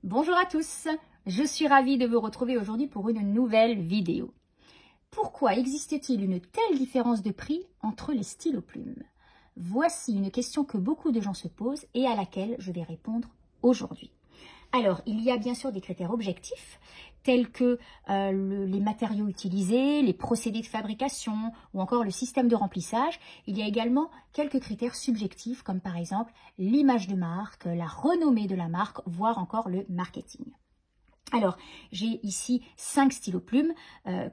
Bonjour à tous, je suis ravie de vous retrouver aujourd'hui pour une nouvelle vidéo. Pourquoi existe-t-il une telle différence de prix entre les stylos plumes? Voici une question que beaucoup de gens se posent et à laquelle je vais répondre aujourd'hui. Alors, il y a bien sûr des critères objectifs, tels que les matériaux utilisés, les procédés de fabrication ou encore le système de remplissage. Il y a également quelques critères subjectifs, comme par exemple l'image de marque, la renommée de la marque, voire encore le marketing. Alors, j'ai ici 5 stylos plumes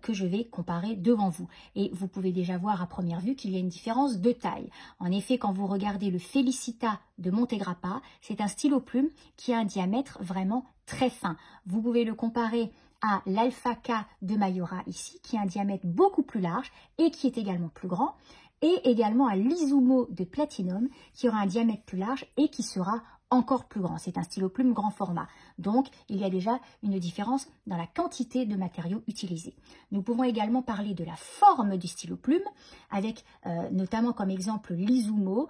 que je vais comparer devant vous. Et vous pouvez déjà voir à première vue qu'il y a une différence de taille. En effet, quand vous regardez le Felicita de Montegrappa, c'est un stylo plume qui a un diamètre vraiment très fin. Vous pouvez le comparer à l'Alpha K de Mayora ici, qui a un diamètre beaucoup plus large et qui est également plus grand. Et également à l'Izumo de Platinum, qui aura un diamètre plus large et qui sera encore plus grand. C'est un stylo plume grand format. Donc, il y a déjà une différence dans la quantité de matériaux utilisés. Nous pouvons également parler de la forme du stylo plume, avec notamment comme exemple l'Izumo,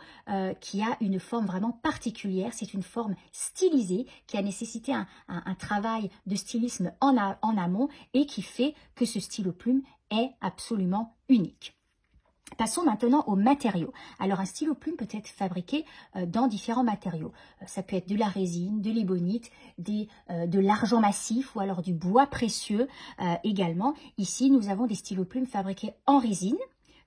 qui a une forme vraiment particulière. C'est une forme stylisée qui a nécessité un travail de stylisme en amont et qui fait que ce stylo plume est absolument unique. Passons maintenant aux matériaux. Alors un stylo plume peut être fabriqué dans différents matériaux. Ça peut être de la résine, de l'ébonite, de l'argent massif ou alors du bois précieux également. Ici, nous avons des stylos plumes fabriqués en résine,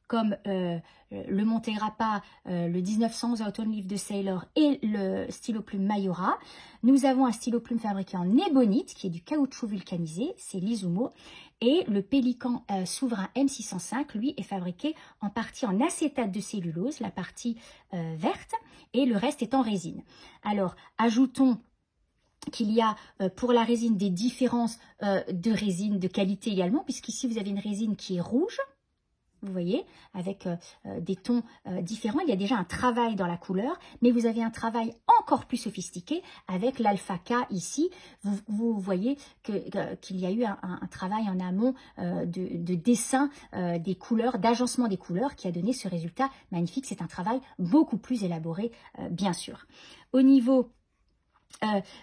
comme le Montegrappa, le 1911 Autumn Leaf de Sailor et le stylo plume Mayora. Nous avons un stylo plume fabriqué en ébonite, qui est du caoutchouc vulcanisé, c'est l'Izumo. Et le Pélican Souverain M605, lui, est fabriqué en partie en acétate de cellulose, la partie verte, et le reste est en résine. Alors, ajoutons qu'il y a pour la résine des différences de résine de qualité également, puisqu'ici vous avez une résine qui est rouge, vous voyez, avec des tons différents. Il y a déjà un travail dans la couleur, mais vous avez un travail encore plus sophistiqué avec l'Alpha K ici. Vous voyez qu'il y a eu un travail en amont de dessin des couleurs, d'agencement des couleurs qui a donné ce résultat magnifique. C'est un travail beaucoup plus élaboré, bien sûr. Au niveau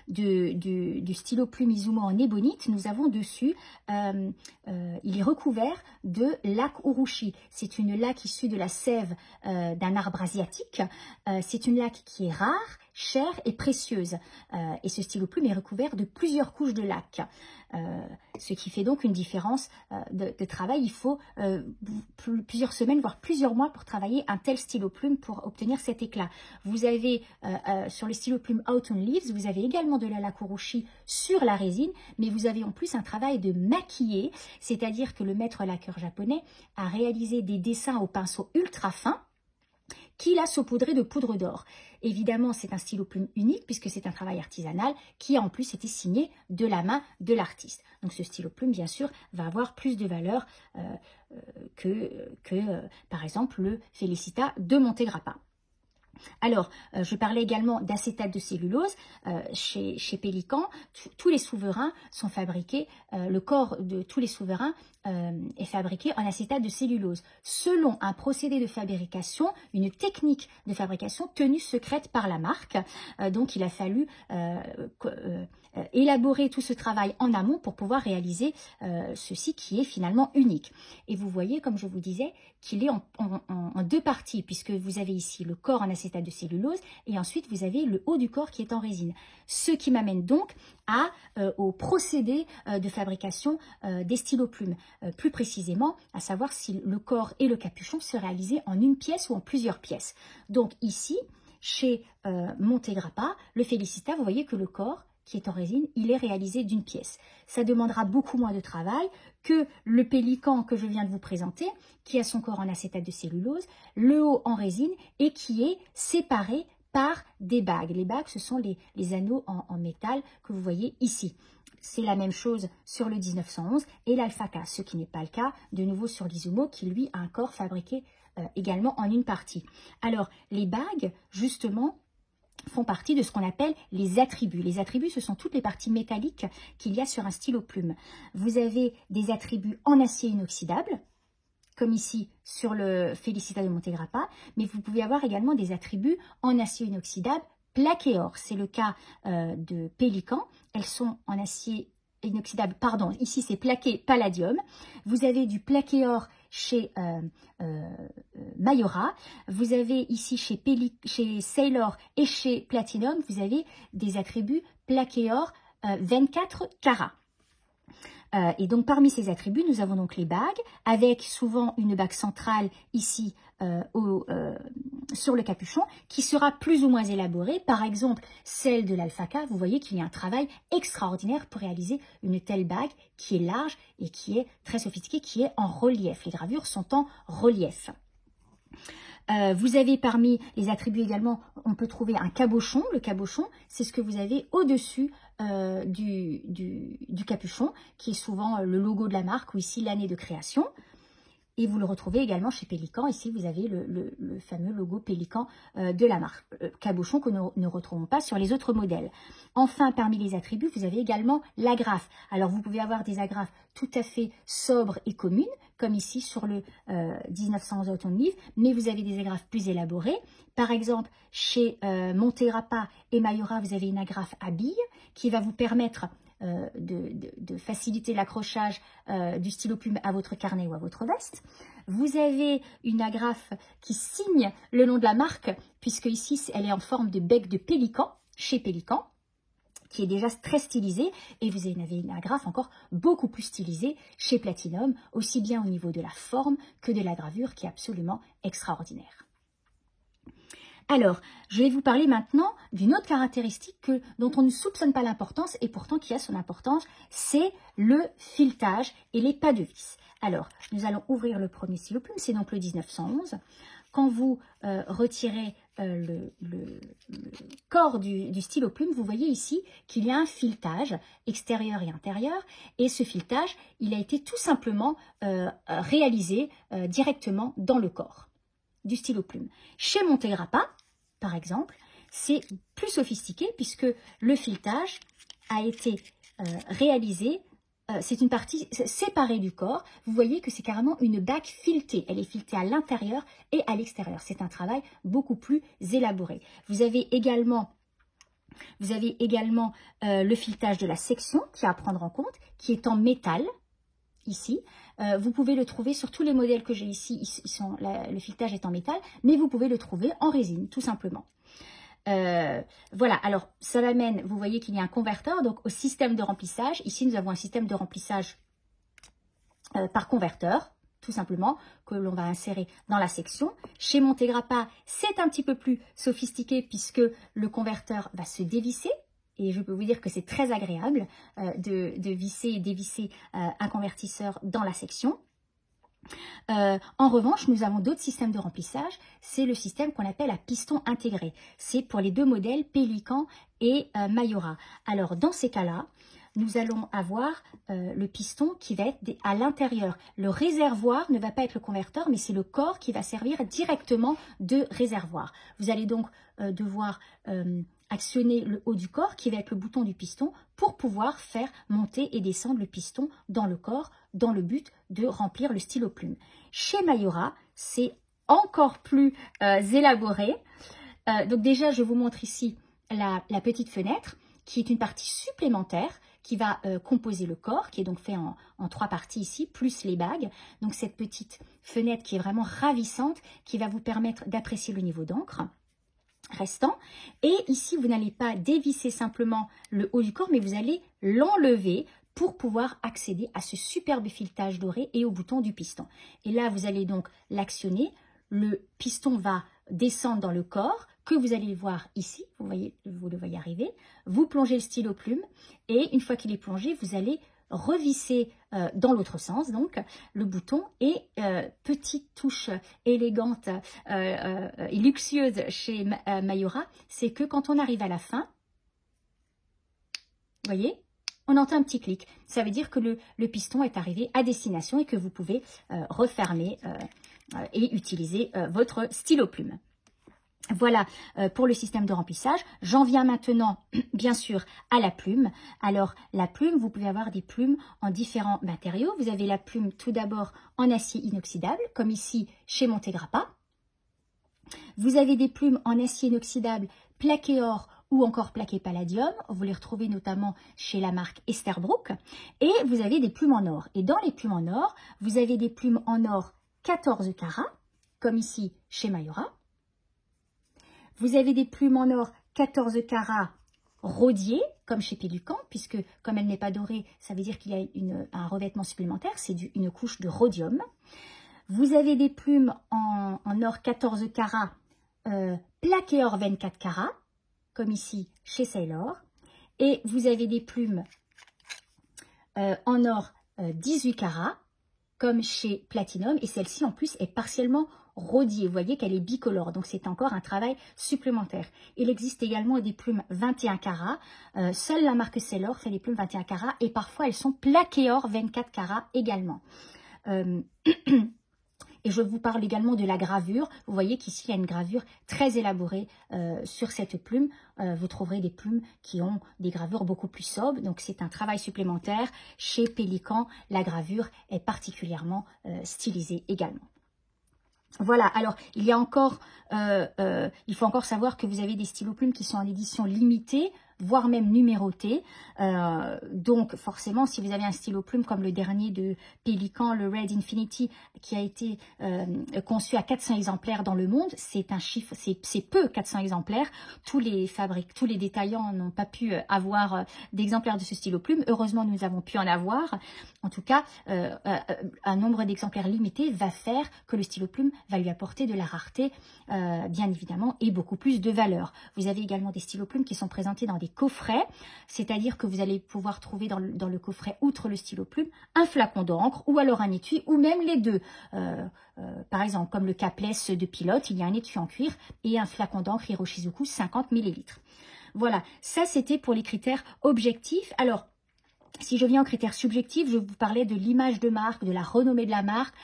du stylo plume Izumo en ébonite, nous avons dessus, il est recouvert de laque urushi. C'est une laque issue de la sève d'un arbre asiatique. C'est une laque qui est rare, chère et précieuse. Et ce stylo plume est recouvert de plusieurs couches de laque. Ce qui fait donc une différence de travail. Il faut plusieurs semaines, voire plusieurs mois pour travailler un tel stylo plume pour obtenir cet éclat. Vous avez sur le stylo plume Autumn Leaves, vous avez également de la laque urushi sur la résine, mais vous avez en plus un travail de maquillé, c'est-à-dire que le maître laqueur japonais a réalisé des dessins au pinceau ultra fin qu'il a saupoudré de poudre d'or. Évidemment, c'est un stylo plume unique puisque c'est un travail artisanal qui a en plus été signé de la main de l'artiste. Donc ce stylo plume, bien sûr, va avoir plus de valeur que par exemple, le Felicita de Montegrappa. Alors, je parlais également d'acétate de cellulose. Chez Pélican, tous les souverains sont fabriqués, le corps de tous les souverains est fabriqué en acétate de cellulose, selon un procédé de fabrication, une technique de fabrication tenue secrète par la marque. Donc, il a fallu élaborer tout ce travail en amont pour pouvoir réaliser ceci qui est finalement unique. Et vous voyez, comme je vous disais, qu'il est en deux parties, puisque vous avez ici le corps en acétate de cellulose et ensuite vous avez le haut du corps qui est en résine. Ce qui m'amène donc au procédé de fabrication des stylos plumes. Plus précisément, à savoir si le corps et le capuchon se réalisaient en une pièce ou en plusieurs pièces. Donc ici, chez Montegrappa, le Felicita, vous voyez que le corps qui est en résine, il est réalisé d'une pièce. Ça demandera beaucoup moins de travail que le Pélican que je viens de vous présenter, qui a son corps en acétate de cellulose, le haut en résine et qui est séparé par des bagues. Les bagues, ce sont les anneaux en métal que vous voyez ici. C'est la même chose sur le 1911 et l'Alpha K, ce qui n'est pas le cas de nouveau sur l'Izumo qui lui a un corps fabriqué également en une partie. Alors les bagues, justement, font partie de ce qu'on appelle les attributs. Les attributs, ce sont toutes les parties métalliques qu'il y a sur un stylo plume. Vous avez des attributs en acier inoxydable, comme ici sur le Felicita de Montegrappa, mais vous pouvez avoir également des attributs en acier inoxydable plaqué or, c'est le cas de Pélican. Elles sont en acier inoxydable, pardon, ici c'est plaqué palladium. Vous avez du plaqué or chez Mayora. Vous avez ici chez Sailor et chez Platinum, vous avez des attributs plaqué or 24 carats. Et donc parmi ces attributs, nous avons donc les bagues, avec souvent une bague centrale ici sur le capuchon, qui sera plus ou moins élaborée. Par exemple, celle de l'alpaca, vous voyez qu'il y a un travail extraordinaire pour réaliser une telle bague qui est large et qui est très sophistiquée, qui est en relief. Les gravures sont en relief. Vous avez parmi les attributs également, on peut trouver un cabochon. Le cabochon, c'est ce que vous avez au-dessus du capuchon, qui est souvent le logo de la marque ou ici l'année de création. Et vous le retrouvez également chez Pélican. Ici, vous avez le fameux logo Pélican de la marque. Cabochon que nous ne retrouvons pas sur les autres modèles. Enfin, parmi les attributs, vous avez également l'agrafe. Alors, vous pouvez avoir des agrafes tout à fait sobres et communes, comme ici sur le 1911 Autumn Leaf, mais vous avez des agrafes plus élaborées. Par exemple, chez Montegrappa et Mayora, vous avez une agrafe à billes qui va vous permettre de faciliter l'accrochage du stylo plume à votre carnet ou à votre veste. Vous avez une agrafe qui signe le nom de la marque, puisque ici, elle est en forme de bec de pélican, chez Pélican, qui est déjà très stylisée, et vous avez une agrafe encore beaucoup plus stylisée chez Platinum, aussi bien au niveau de la forme que de la gravure, qui est absolument extraordinaire. Alors, je vais vous parler maintenant d'une autre caractéristique dont on ne soupçonne pas l'importance et pourtant qui a son importance, c'est le filetage et les pas de vis. Alors, nous allons ouvrir le premier stylo plume, c'est donc le 1911. Quand vous retirez le corps du stylo plume, vous voyez ici qu'il y a un filetage extérieur et intérieur. Et ce filetage, il a été tout simplement réalisé directement dans le corps du stylo plume. Chez Montegrappa, par exemple, c'est plus sophistiqué puisque le filetage a été réalisé, c'est une partie séparée du corps. Vous voyez que c'est carrément une bague filetée. Elle est filetée à l'intérieur et à l'extérieur. C'est un travail beaucoup plus élaboré. Vous avez également le filetage de la section qui est à prendre en compte, qui est en métal. Ici, vous pouvez le trouver sur tous les modèles que j'ai ici, le filetage est en métal, mais vous pouvez le trouver en résine, tout simplement. Voilà, alors ça m'amène, vous voyez qu'il y a un converteur, donc au système de remplissage. Ici, nous avons un système de remplissage par converteur, tout simplement, que l'on va insérer dans la section. Chez Montegrappa, c'est un petit peu plus sophistiqué puisque le converteur va se dévisser. Et je peux vous dire que c'est très agréable de visser et dévisser un convertisseur dans la section. En revanche, nous avons d'autres systèmes de remplissage. C'est le système qu'on appelle à piston intégré. C'est pour les deux modèles Pélican et Mayora. Alors, dans ces cas-là, nous allons avoir le piston qui va être à l'intérieur. Le réservoir ne va pas être le converteur, mais c'est le corps qui va servir directement de réservoir. Vous allez donc devoir actionner le haut du corps, qui va être le bouton du piston, pour pouvoir faire monter et descendre le piston dans le corps, dans le but de remplir le stylo plume. Chez Mayora, c'est encore plus élaboré. Donc déjà, je vous montre ici la petite fenêtre, qui est une partie supplémentaire, qui va composer le corps, qui est donc fait en trois parties ici, plus les bagues. Donc cette petite fenêtre qui est vraiment ravissante, qui va vous permettre d'apprécier le niveau d'encre restant. Et ici, vous n'allez pas dévisser simplement le haut du corps, mais vous allez l'enlever pour pouvoir accéder à ce superbe filetage doré et au bouton du piston. Et là, vous allez donc l'actionner. Le piston va descendre dans le corps, que vous allez voir ici, vous le voyez arriver. Vous plongez le stylo plume et une fois qu'il est plongé, vous allez revisser dans l'autre sens, donc le bouton. Et petite touche élégante et luxueuse chez Mayora, c'est que quand on arrive à la fin, vous voyez, on entend un petit clic. Ça veut dire que le piston est arrivé à destination et que vous pouvez refermer et utiliser votre stylo plume. Voilà pour le système de remplissage. J'en viens maintenant, bien sûr, à la plume. Alors, la plume, vous pouvez avoir des plumes en différents matériaux. Vous avez la plume tout d'abord en acier inoxydable, comme ici chez Montegrappa. Vous avez des plumes en acier inoxydable plaqué or ou encore plaqué palladium. Vous les retrouvez notamment chez la marque Esterbrook. Et vous avez des plumes en or. Et dans les plumes en or, vous avez des plumes en or 14 carats, comme ici chez Mayora. Vous avez des plumes en or 14 carats rodiées, comme chez Pélican, puisque comme elle n'est pas dorée, ça veut dire qu'il y a un revêtement supplémentaire, c'est une couche de rhodium. Vous avez des plumes en or 14 carats, plaqué or 24 carats, comme ici chez Sailor. Et vous avez des plumes en or 18 carats, comme chez Platinum. Et celle-ci, en plus, est partiellement rodiée. Vous voyez qu'elle est bicolore, donc c'est encore un travail supplémentaire. Il existe également des plumes 21 carats. Seule la marque Sailor fait les plumes 21 carats. Et parfois, elles sont plaquées or 24 carats également. Et je vous parle également de la gravure. Vous voyez qu'ici, il y a une gravure très élaborée sur cette plume. Vous trouverez des plumes qui ont des gravures beaucoup plus sobres. Donc, c'est un travail supplémentaire. Chez Pélican, la gravure est particulièrement stylisée également. Voilà, alors il y a encore, il faut encore savoir que vous avez des stylos plumes qui sont en édition limitée, voire même numéroté. Donc forcément, si vous avez un stylo plume comme le dernier de Pélican, le Red Infinity, qui a été conçu à 400 exemplaires dans le monde, c'est un chiffre, c'est peu 400 exemplaires. Tous les détaillants n'ont pas pu avoir d'exemplaires de ce stylo plume. Heureusement, nous avons pu en avoir. En tout cas, un nombre d'exemplaires limité va faire que le stylo plume va lui apporter de la rareté, bien évidemment, et beaucoup plus de valeur. Vous avez également des stylos plumes qui sont présentés dans des coffrets, c'est-à-dire que vous allez pouvoir trouver dans le coffret, outre le stylo plume, un flacon d'encre ou alors un étui, ou même les deux. Par exemple, comme le Capless de Pilote, il y a un étui en cuir et un flacon d'encre Hiroshizuku 50 ml. Voilà, ça c'était pour les critères objectifs. Alors, si je viens aux critères subjectifs, je vous parlais de l'image de marque, de la renommée de la marque.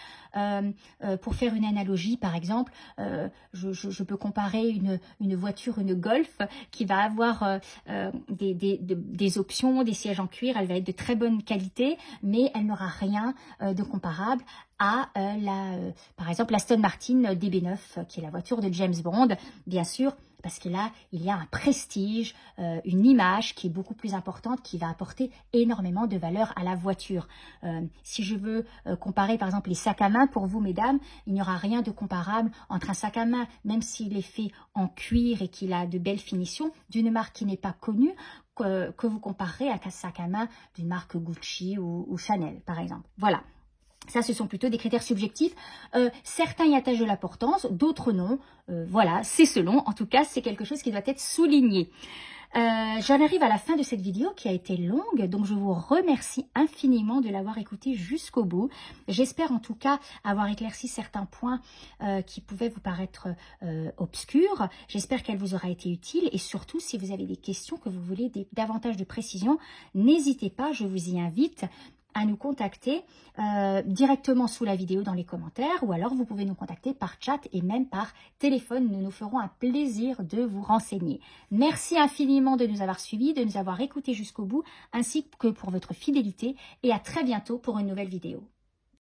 Pour faire une analogie, par exemple, je peux comparer une voiture, une Golf, qui va avoir des options, des sièges en cuir. Elle va être de très bonne qualité, mais elle n'aura rien de comparable à par exemple, l'Aston Martin DB9, qui est la voiture de James Bond, bien sûr, parce que là, il y a un prestige, une image qui est beaucoup plus importante, qui va apporter énormément de valeur à la voiture. Si je veux comparer, par exemple, les sacs à main, pour vous, mesdames, il n'y aura rien de comparable entre un sac à main, même s'il est fait en cuir et qu'il a de belles finitions, d'une marque qui n'est pas connue, que vous comparerez à un sac à main d'une marque Gucci ou Chanel, par exemple. Voilà. Ça, ce sont plutôt des critères subjectifs. Certains y attachent de l'importance, d'autres non. Voilà, c'est selon. En tout cas, c'est quelque chose qui doit être souligné. J'en arrive à la fin de cette vidéo qui a été longue, donc je vous remercie infiniment de l'avoir écoutée jusqu'au bout. J'espère en tout cas avoir éclairci certains points qui pouvaient vous paraître obscurs. J'espère qu'elle vous aura été utile et surtout, si vous avez des questions, que vous voulez davantage de précision, n'hésitez pas, je vous y invite à nous contacter directement sous la vidéo dans les commentaires, ou alors vous pouvez nous contacter par chat et même par téléphone. Nous nous ferons un plaisir de vous renseigner. Merci infiniment de nous avoir suivis, de nous avoir écoutés jusqu'au bout, ainsi que pour votre fidélité, et à très bientôt pour une nouvelle vidéo.